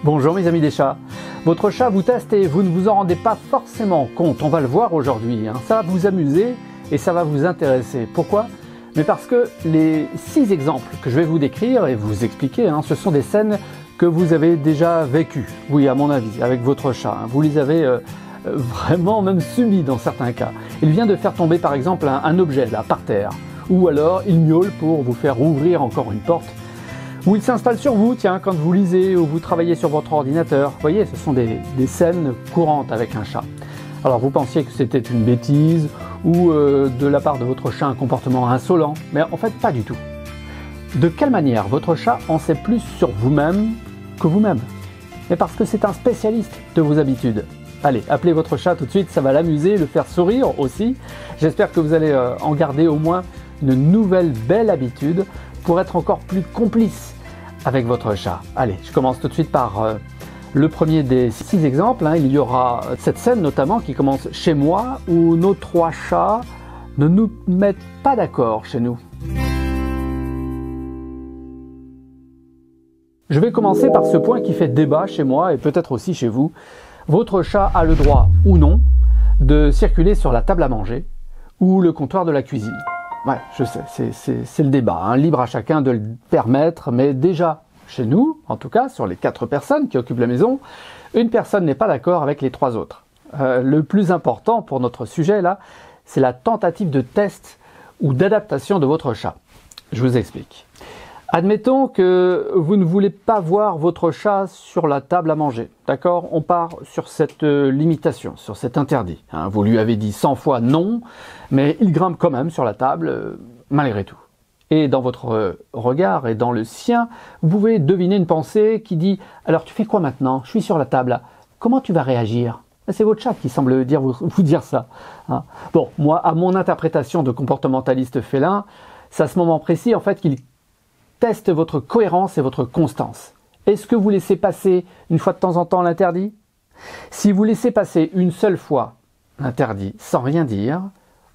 Bonjour mes amis des chats. Votre chat vous teste et vous ne vous en rendez pas forcément compte. On va le voir aujourd'hui. Ça va vous amuser et ça va vous intéresser. Pourquoi? Mais parce que les 6 exemples que je vais vous décrire et vous expliquer, ce sont des scènes que vous avez déjà vécues. Oui, à mon avis, avec votre chat. Vous les avez vraiment même subies dans certains cas. Il vient de faire tomber par exemple un objet là par terre. Ou alors il miaule pour vous faire ouvrir encore une porte. Ou il s'installe sur vous, quand vous lisez ou vous travaillez sur votre ordinateur. Vous voyez, ce sont des scènes courantes avec un chat. Alors vous pensiez que c'était une bêtise ou de la part de votre chat un comportement insolent, mais en fait pas du tout. De quelle manière votre chat en sait plus sur vous-même que vous-même? Mais parce que c'est un spécialiste de vos habitudes. Allez, appelez votre chat tout de suite, ça va l'amuser, le faire sourire aussi. J'espère que vous allez en garder au moins une nouvelle belle habitude pour être encore plus complice avec votre chat. Allez, je commence tout de suite par le premier des 6 exemples. Il y aura cette scène notamment qui commence chez moi où nos 3 chats ne nous mettent pas d'accord chez nous. Je vais commencer par ce point qui fait débat chez moi et peut-être aussi chez vous. Votre chat a le droit ou non de circuler sur la table à manger ou le comptoir de la cuisine. Ouais, je sais, c'est le débat, libre à chacun de le permettre, mais déjà, chez nous, en tout cas, sur les 4 personnes qui occupent la maison, une personne n'est pas d'accord avec les 3 autres. Le plus important pour notre sujet, là, c'est la tentative de test ou d'adaptation de votre chat. Je vous explique. Admettons que vous ne voulez pas voir votre chat sur la table à manger, d'accord? On part sur cette limitation, sur cet interdit. Vous lui avez dit 100 fois non, mais il grimpe quand même sur la table, malgré tout. Et dans votre regard et dans le sien, vous pouvez deviner une pensée qui dit « Alors tu fais quoi maintenant? Je suis sur la table, comment tu vas réagir ?» C'est votre chat qui semble vous dire ça. Bon, moi, à mon interprétation de comportementaliste félin, c'est à ce moment précis en fait qu'il teste votre cohérence et votre constance. Est-ce que vous laissez passer une fois de temps en temps l'interdit? Si vous laissez passer une seule fois l'interdit sans rien dire,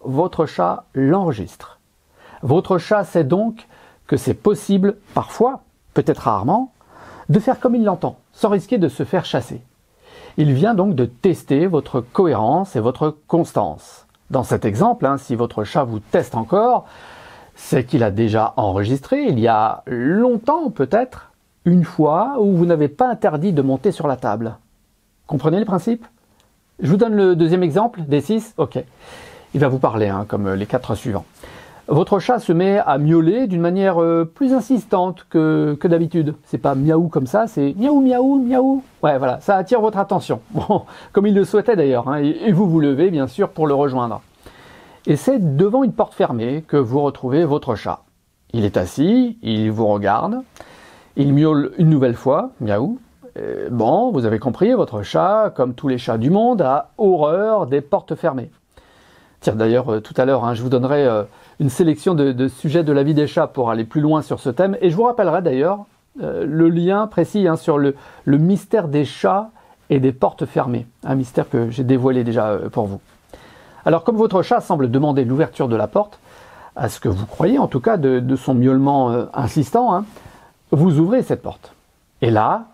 votre chat l'enregistre. Votre chat sait donc que c'est possible, parfois, peut-être rarement, de faire comme il l'entend, sans risquer de se faire chasser. Il vient donc de tester votre cohérence et votre constance. Dans cet exemple, si votre chat vous teste encore, c'est qu'il a déjà enregistré, il y a longtemps peut-être, une fois où vous n'avez pas interdit de monter sur la table. Comprenez le principe? Je vous donne le deuxième exemple des 6. Ok. Il va vous parler, comme les 4 suivants. Votre chat se met à miauler d'une manière plus insistante que d'habitude. C'est pas miaou comme ça, c'est miaou, miaou, miaou. Ouais, voilà, ça attire votre attention. Bon, comme il le souhaitait d'ailleurs, et vous vous levez bien sûr pour le rejoindre. Et c'est devant une porte fermée que vous retrouvez votre chat. Il est assis, il vous regarde, il miaule une nouvelle fois, miaou. Bon, vous avez compris, votre chat, comme tous les chats du monde, a horreur des portes fermées. Tiens, d'ailleurs, tout à l'heure, je vous donnerai une sélection de sujets de la vie des chats pour aller plus loin sur ce thème. Et je vous rappellerai d'ailleurs le lien précis sur le mystère des chats et des portes fermées. Un mystère que j'ai dévoilé déjà pour vous. Alors comme votre chat semble demander l'ouverture de la porte, à ce que vous croyez en tout cas de son miaulement insistant, vous ouvrez cette porte. Et là,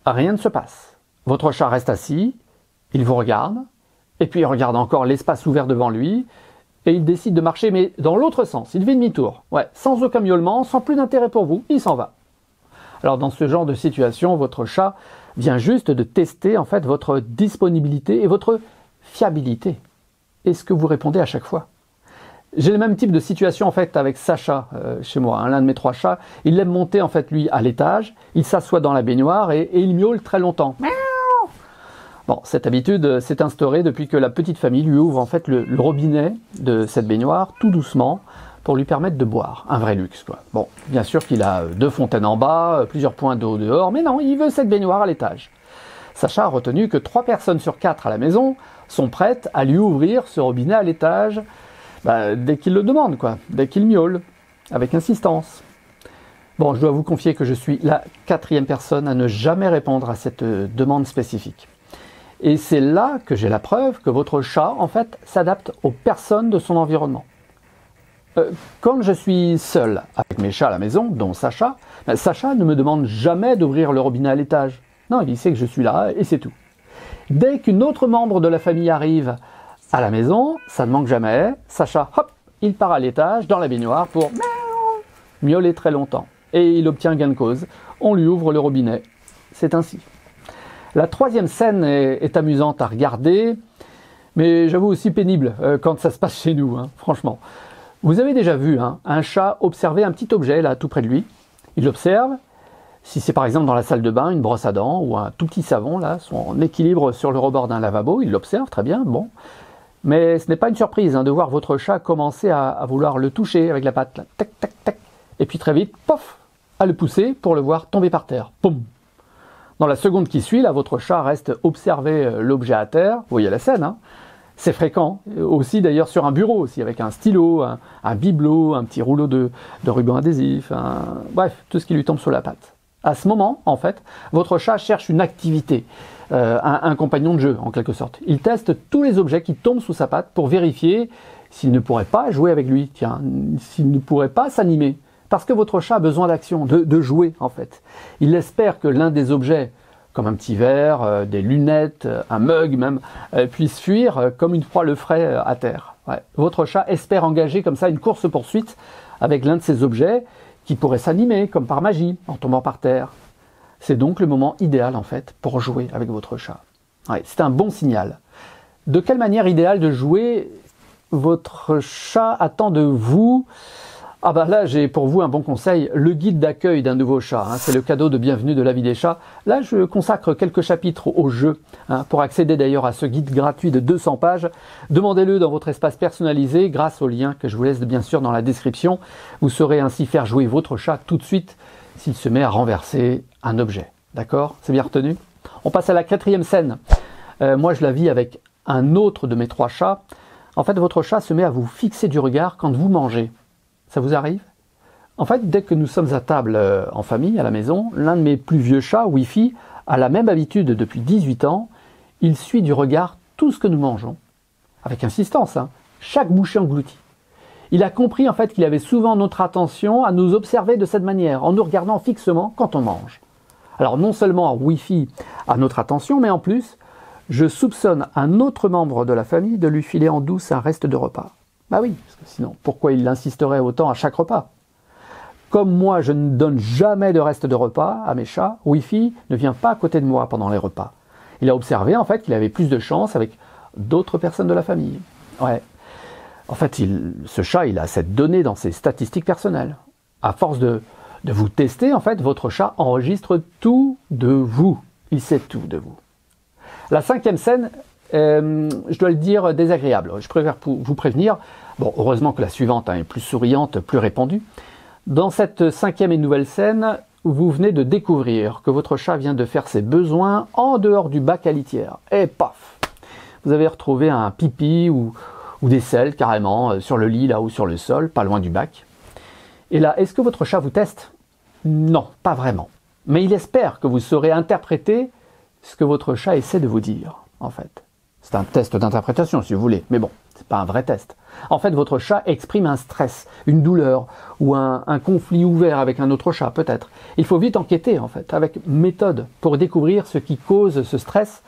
rien ne se passe. Votre chat reste assis, il vous regarde, et puis il regarde encore l'espace ouvert devant lui, et il décide de marcher, mais dans l'autre sens, il fait demi-tour. Ouais, sans aucun miaulement, sans plus d'intérêt pour vous, il s'en va. Alors dans ce genre de situation, votre chat vient juste de tester en fait votre disponibilité et votre fiabilité. Est-ce que vous répondez à chaque fois? J'ai le même type de situation en fait avec Sacha chez moi, l'un de mes 3 chats. Il aime monter en fait lui à l'étage, il s'assoit dans la baignoire et il miaule très longtemps. Bon, cette habitude s'est instaurée depuis que la petite famille lui ouvre en fait le robinet de cette baignoire tout doucement pour lui permettre de boire. Un vrai luxe quoi. Bon, bien sûr qu'il a 2 fontaines en bas, plusieurs points d'eau dehors, mais non, il veut cette baignoire à l'étage. Sacha a retenu que 3 personnes sur 4 à la maison sont prêtes à lui ouvrir ce robinet à l'étage dès qu'il le demande, dès qu'il miaule, avec insistance. Bon, je dois vous confier que je suis la 4e personne à ne jamais répondre à cette demande spécifique. Et c'est là que j'ai la preuve que votre chat, en fait, s'adapte aux personnes de son environnement. Quand je suis seul avec mes chats à la maison, dont Sacha, Sacha ne me demande jamais d'ouvrir le robinet à l'étage. Non, il sait que je suis là et c'est tout. Dès qu'une autre membre de la famille arrive à la maison, ça ne manque jamais, Sacha, hop, il part à l'étage, dans la baignoire pour miauler très longtemps. Et il obtient gain de cause. On lui ouvre le robinet. C'est ainsi. La troisième scène est amusante à regarder, mais j'avoue aussi pénible quand ça se passe chez nous, hein, franchement. Vous avez déjà vu un chat observer un petit objet là tout près de lui. Il l'observe. Si c'est par exemple dans la salle de bain, une brosse à dents ou un tout petit savon, là, sont en équilibre sur le rebord d'un lavabo, il l'observe, très bien, bon. Mais ce n'est pas une surprise de voir votre chat commencer à vouloir le toucher avec la patte, là, tac, tac, tac. Et puis très vite, pof, à le pousser pour le voir tomber par terre, poum. Dans la seconde qui suit, là, votre chat reste observer l'objet à terre, vous voyez la scène, hein. C'est fréquent, aussi d'ailleurs sur un bureau, aussi avec un stylo, un bibelot, un petit rouleau de ruban adhésif, bref, tout ce qui lui tombe sur la patte. À ce moment, en fait, votre chat cherche une activité, un compagnon de jeu, en quelque sorte. Il teste tous les objets qui tombent sous sa patte pour vérifier s'il ne pourrait pas jouer avec lui, tiens, s'il ne pourrait pas s'animer. Parce que votre chat a besoin d'action, de jouer, en fait. Il espère que l'un des objets, comme un petit verre, des lunettes, un mug même, puisse fuir comme une proie le ferait à terre. Ouais. Votre chat espère engager comme ça une course-poursuite avec l'un de ces objets, qui pourrait s'animer, comme par magie, en tombant par terre. C'est donc le moment idéal, en fait, pour jouer avec votre chat. Ouais, c'est un bon signal. De quelle manière idéale de jouer votre chat attend de vous? Ah bah là, j'ai pour vous un bon conseil, le guide d'accueil d'un nouveau chat. C'est le cadeau de bienvenue de la vie des chats. Là, je consacre quelques chapitres au jeu. Pour accéder d'ailleurs à ce guide gratuit de 200 pages, demandez-le dans votre espace personnalisé grâce au lien que je vous laisse bien sûr dans la description. Vous saurez ainsi faire jouer votre chat tout de suite s'il se met à renverser un objet. D'accord? C'est bien retenu? On passe à la quatrième scène. Moi, je la vis avec un autre de mes 3 chats. En fait, votre chat se met à vous fixer du regard quand vous mangez. Ça vous arrive? En fait, dès que nous sommes à table en famille, à la maison, l'un de mes plus vieux chats, Wi-Fi, a la même habitude depuis 18 ans. Il suit du regard tout ce que nous mangeons. Avec insistance, chaque bouchée engloutie. Il a compris en fait qu'il avait souvent notre attention à nous observer de cette manière, en nous regardant fixement quand on mange. Alors non seulement Wi-Fi a notre attention, mais en plus, je soupçonne un autre membre de la famille de lui filer en douce un reste de repas. Bah oui, parce que sinon, pourquoi il insisterait autant à chaque repas? Comme moi, je ne donne jamais de reste de repas à mes chats, Wi-Fi ne vient pas à côté de moi pendant les repas. Il a observé en fait qu'il avait plus de chance avec d'autres personnes de la famille. Ouais. En fait, ce chat, il a cette donnée dans ses statistiques personnelles. À force de vous tester, en fait, votre chat enregistre tout de vous. Il sait tout de vous. La cinquième scène, je dois le dire, désagréable. Je préfère vous prévenir. Bon, heureusement que la suivante est plus souriante, plus répandue. Dans cette cinquième et nouvelle scène, vous venez de découvrir que votre chat vient de faire ses besoins en dehors du bac à litière. Et paf! Vous avez retrouvé un pipi ou des selles carrément sur le lit là ou sur le sol, pas loin du bac. Et là, est-ce que votre chat vous teste? Non, pas vraiment. Mais il espère que vous saurez interpréter ce que votre chat essaie de vous dire, en fait. C'est un test d'interprétation, si vous voulez, mais bon, c'est pas un vrai test. En fait, votre chat exprime un stress, une douleur ou un conflit ouvert avec un autre chat, peut-être. Il faut vite enquêter, en fait, avec méthode, pour découvrir ce qui cause ce stress,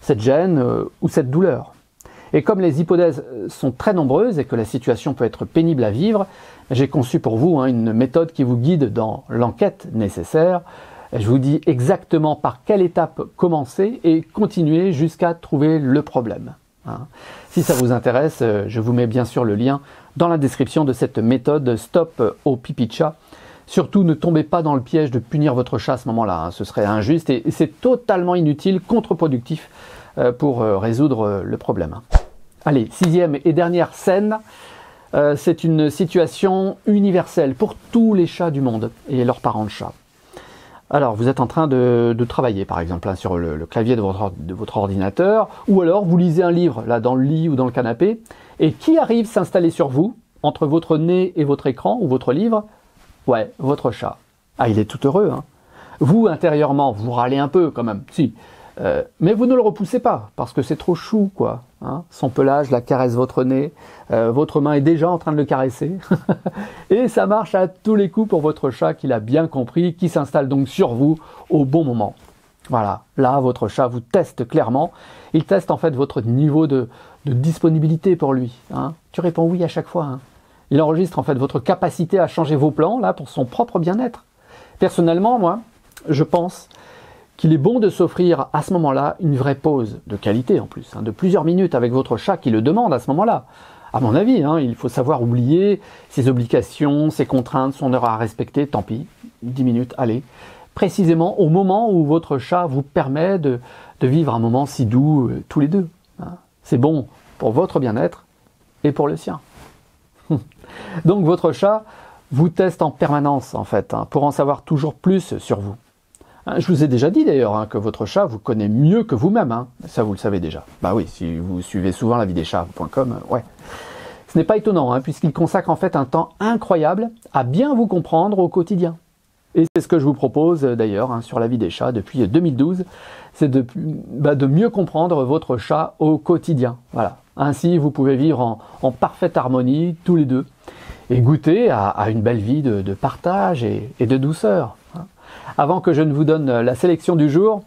cette gêne ou cette douleur. Et comme les hypothèses sont très nombreuses et que la situation peut être pénible à vivre, j'ai conçu pour vous une méthode qui vous guide dans l'enquête nécessaire. Je vous dis exactement par quelle étape commencer et continuer jusqu'à trouver le problème. Si ça vous intéresse, je vous mets bien sûr le lien dans la description de cette méthode Stop au pipi de chat. Surtout, ne tombez pas dans le piège de punir votre chat à ce moment-là. Ce serait injuste et c'est totalement inutile, contre-productif pour résoudre le problème. Allez, sixième et dernière scène. C'est une situation universelle pour tous les chats du monde et leurs parents de chats. Alors, vous êtes en train de travailler, par exemple, sur le clavier de votre ordinateur, ou alors vous lisez un livre, là, dans le lit ou dans le canapé, et qui arrive s'installer sur vous, entre votre nez et votre écran, ou votre livre? Ouais, votre chat. Ah, il est tout heureux, Vous, intérieurement, vous râlez un peu, quand même, si. Mais vous ne le repoussez pas, parce que c'est trop chou, quoi. Son pelage, la caresse votre nez, votre main est déjà en train de le caresser. Et ça marche à tous les coups pour votre chat qui l'a bien compris, qui s'installe donc sur vous au bon moment. Voilà, là, votre chat vous teste clairement. Il teste en fait votre niveau de disponibilité pour lui. Hein. Tu réponds oui à chaque fois. Hein. Il enregistre en fait votre capacité à changer vos plans là pour son propre bien-être. Personnellement, moi, je pense qu'il est bon de s'offrir à ce moment-là une vraie pause de qualité en plus, hein, de plusieurs minutes avec votre chat qui le demande à ce moment-là. À mon avis, hein, il faut savoir oublier ses obligations, ses contraintes, son heure à respecter, tant pis, 10 minutes, allez. Précisément au moment où votre chat vous permet de vivre un moment si doux tous les deux. Hein. C'est bon pour votre bien-être et pour le sien. Donc votre chat vous teste en permanence en fait, hein, pour en savoir toujours plus sur vous. Hein, je vous ai déjà dit d'ailleurs hein, que votre chat vous connaît mieux que vous-même, hein. Ça vous le savez déjà. Bah oui, si vous suivez souvent lavidechats.com, ouais. Ce n'est pas étonnant, hein, puisqu'il consacre en fait un temps incroyable à bien vous comprendre au quotidien. Et c'est ce que je vous propose d'ailleurs hein, sur La Vie des Chats depuis 2012, c'est de mieux comprendre votre chat au quotidien. Voilà. Ainsi, vous pouvez vivre en parfaite harmonie tous les deux et goûter à une belle vie de partage et de douceur. Avant que je ne vous donne la sélection du jour,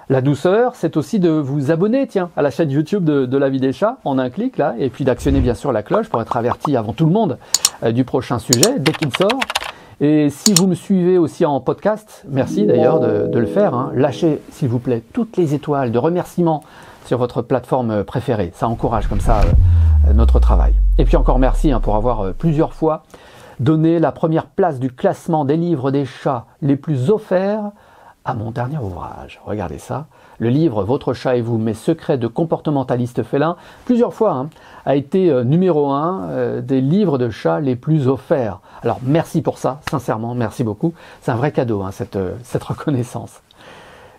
la douceur, c'est aussi de vous abonner à la chaîne YouTube de La Vie des Chats en un clic là, et puis d'actionner bien sûr la cloche pour être averti avant tout le monde du prochain sujet dès qu'il sort. Et si vous me suivez aussi en podcast, merci d'ailleurs de le faire. Hein. Lâchez s'il vous plaît toutes les étoiles de remerciements sur votre plateforme préférée. Ça encourage comme ça notre travail. Et puis encore merci hein, pour avoir plusieurs fois donné la première place du classement des livres des chats les plus offerts à mon dernier ouvrage. Regardez ça. Le livre Votre chat et vous, mes secrets de comportementaliste félin, plusieurs fois, hein, a été numéro 1 des livres de chats les plus offerts. Alors merci pour ça, sincèrement, merci beaucoup. C'est un vrai cadeau, hein, cette reconnaissance.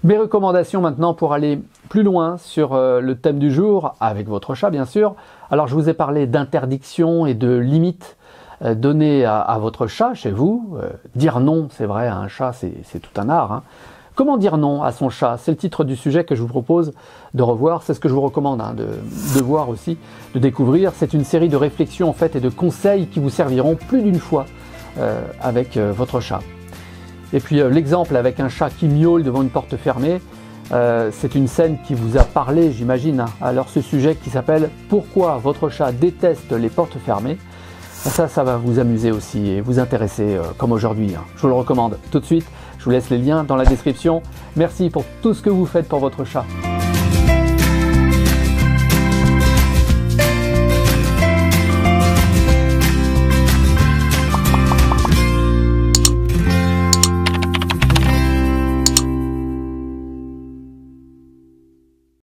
Mes recommandations maintenant pour aller plus loin sur le thème du jour, avec votre chat bien sûr. Alors je vous ai parlé d'interdictions et de limites données à votre chat chez vous. Dire non, c'est vrai, à un chat, c'est tout un art. Hein. Comment dire non à son chat? C'est le titre du sujet que je vous propose de revoir. C'est ce que je vous recommande hein, de voir aussi, de découvrir. C'est une série de réflexions en fait et de conseils qui vous serviront plus d'une fois avec votre chat. Et puis l'exemple avec un chat qui miaule devant une porte fermée, c'est une scène qui vous a parlé, j'imagine. Hein. Alors ce sujet qui s'appelle « Pourquoi votre chat déteste les portes fermées ?» Ça va vous amuser aussi et vous intéresser comme aujourd'hui. Hein. Je vous le recommande tout de suite. Je vous laisse les liens dans la description. Merci pour tout ce que vous faites pour votre chat.